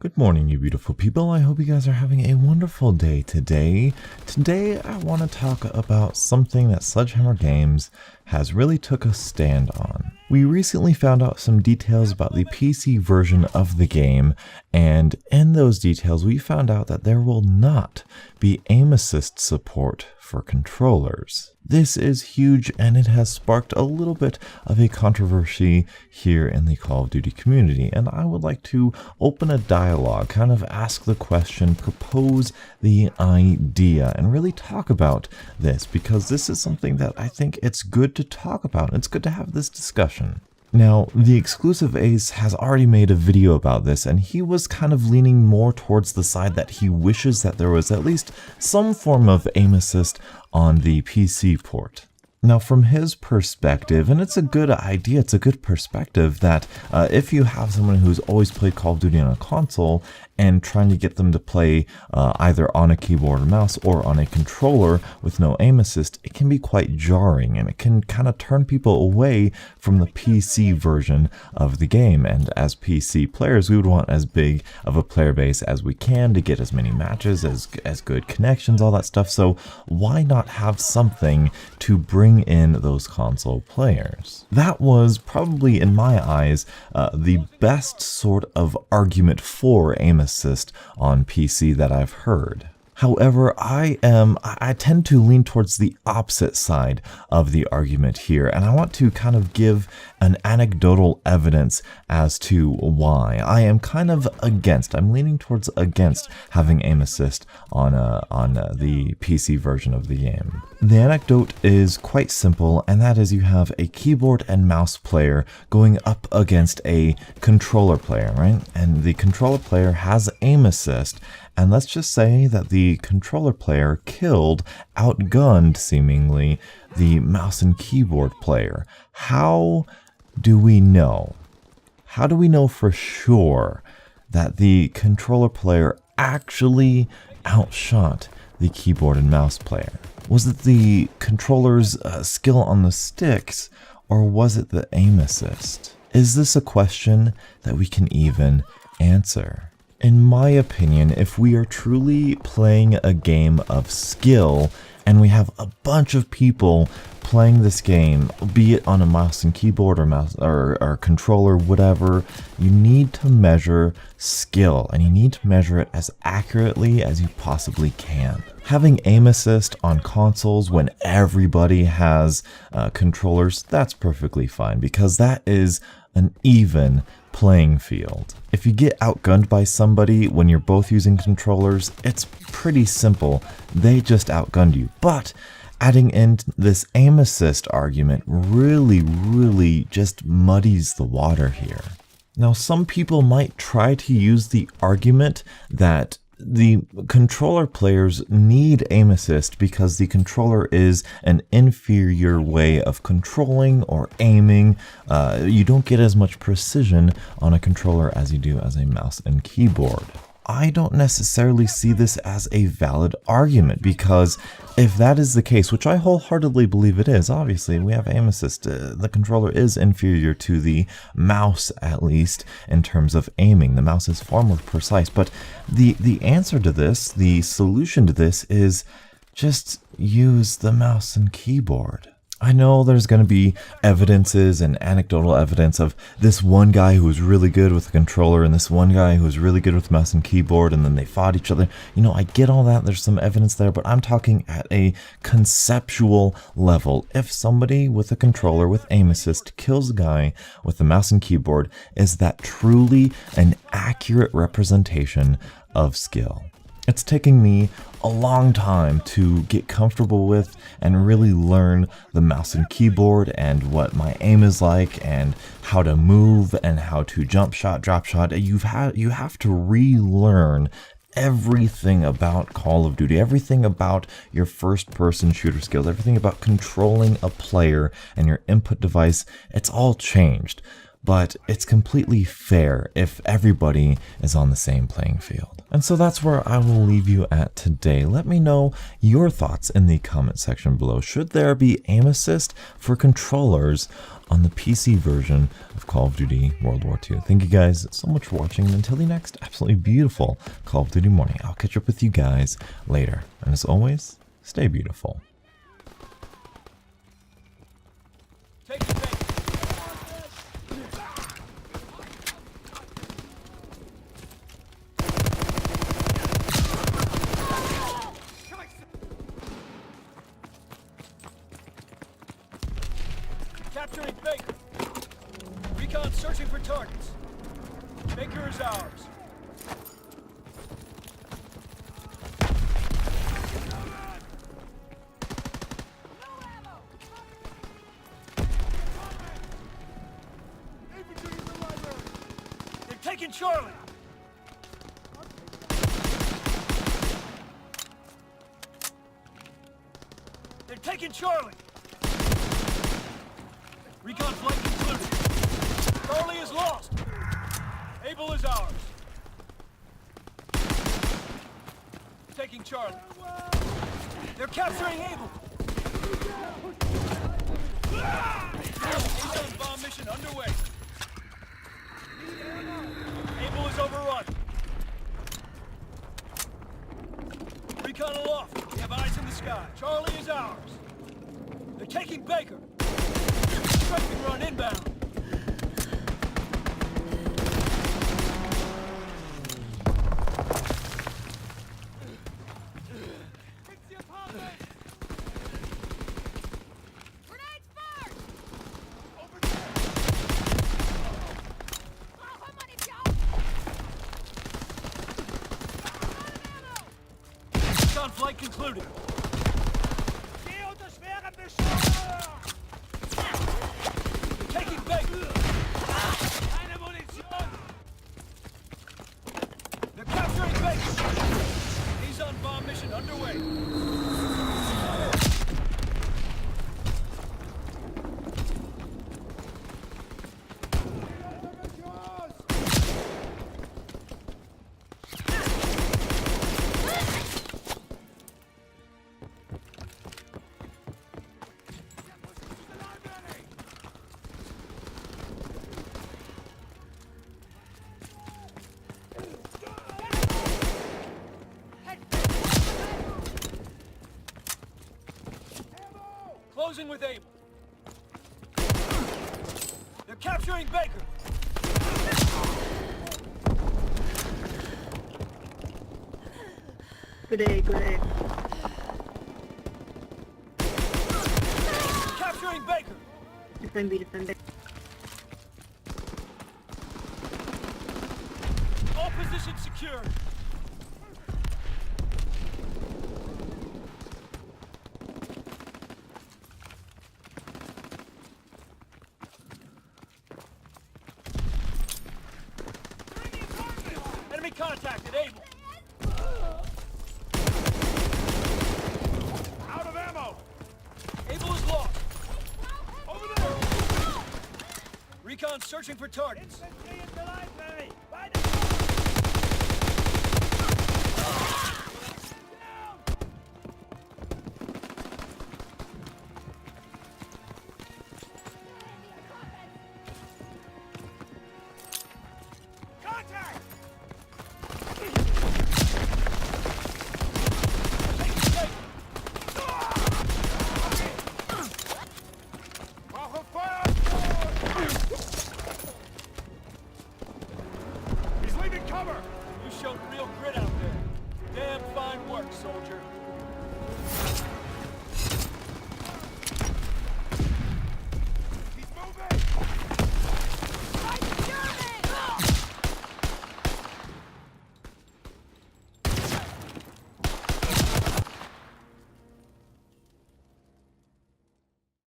Good morning, you beautiful people. I hope you guys are having a wonderful day today. Today, I want to talk about something that Sledgehammer Games has really took a stand on. We recently found out some details about the PC version of the game, and in those details, we found out that there will not be aim assist support for controllers. This is huge, and it has sparked a little bit of a controversy here in the Call of Duty community, and I would like to open a dialogue, kind of ask the question, propose the idea, and really talk about this, because this is something that I think it's good to talk about. It's good to have this discussion. Now, the exclusive Ace has already made a video about this, and he was kind of leaning more towards the side that he wishes that there was at least some form of aim assist on the PC port. Now, from his perspective, and it's a good idea, it's a good perspective that if you have someone who's always played Call of Duty on a console and trying to get them to play either on a keyboard or mouse or on a controller with no aim assist, it can be quite jarring, and it can kind of turn people away from the PC version of the game. And as PC players, we would want as big of a player base as we can to get as many matches, as good connections, all that stuff. So why not have something to bring in those console players? That was probably, in my eyes, the best sort of argument for aim assist on PC that I've heard. However, I tend to lean towards the opposite side of the argument here, and I want to kind of give an anecdotal evidence as to why. I am kind of against, I'm leaning towards against having aim assist on the PC version of the game. The anecdote is quite simple, and that is you have a keyboard and mouse player going up against a controller player, right? And the controller player has aim assist, and let's just say that the controller player killed, outgunned seemingly, the mouse and keyboard player. How do we know? How do we know for sure that the controller player actually outshot the keyboard and mouse player? Was it the controller's skill on the sticks, or was it the aim assist? Is this a question that we can even answer? In my opinion, if we are truly playing a game of skill, and we have a bunch of people playing this game, be it on a mouse and keyboard or mouse or controller, whatever, you need to measure skill, and you need to measure it as accurately as you possibly can. Having aim assist on consoles when everybody has controllers, that's perfectly fine, because that is an even playing field. If you get outgunned by somebody when you're both using controllers, it's pretty simple. They just outgunned you. But adding in this aim assist argument really just muddies the water here. Now, some people might try to use the argument that the controller players need aim assist because the controller is an inferior way of controlling or aiming. You don't get as much precision on a controller as you do as a mouse and keyboard. I don't necessarily see this as a valid argument, because if that is the case, which I wholeheartedly believe it is, obviously we have aim assist, the controller is inferior to the mouse, at least in terms of aiming. The mouse is far more precise, but the answer to this, the solution to this, is just use the mouse and keyboard. I know there's going to be evidences and anecdotal evidence of this one guy who was really good with the controller and this one guy who was really good with mouse and keyboard, and then they fought each other. You know, I get all that. There's some evidence there, but I'm talking at a conceptual level. If somebody with a controller with aim assist kills a guy with the mouse and keyboard, is that truly an accurate representation of skill? It's taking me a long time to get comfortable with and really learn the mouse and keyboard and what my aim is like and how to move and how to jump shot, drop shot. You have to relearn everything about Call of Duty, everything about your first-person shooter skills, everything about controlling a player and your input device. It's all changed. but it's completely fair if everybody is on the same playing field. And so that's where I will leave you at today. Let me know your thoughts in the comment section below. Should there be aim assist for controllers on the PC version of Call of Duty World War II? Thank you guys so much for watching, and until the next absolutely beautiful Call of Duty morning, I'll catch up with you guys later. And as always, stay beautiful. Capturing Baker. Recon searching for targets. Baker is ours. They're taking Charlie. They're taking Charlie. Recon flight concluded. Charlie is lost. Able is ours. Taking Charlie. They're capturing Able. A-zone bomb mission underway. Able is overrun. Recon aloft. We have eyes in the sky. Charlie is ours. They're taking Baker. Strafing run inbound. Grenades fired! Over there! Recon flight concluded. Taking Baker. They're capturing Baker. A-zone bomb mission underway. Closing with Able. They're capturing Baker. Good day, good day. Capturing Baker. Defend B, defend B. All positions secured. Enemy contacted, Able. Out of ammo. Able is lost. Over there. Recon searching for targets. Contact! He's leaving cover! You showed real grit out there. Damn fine work, soldier.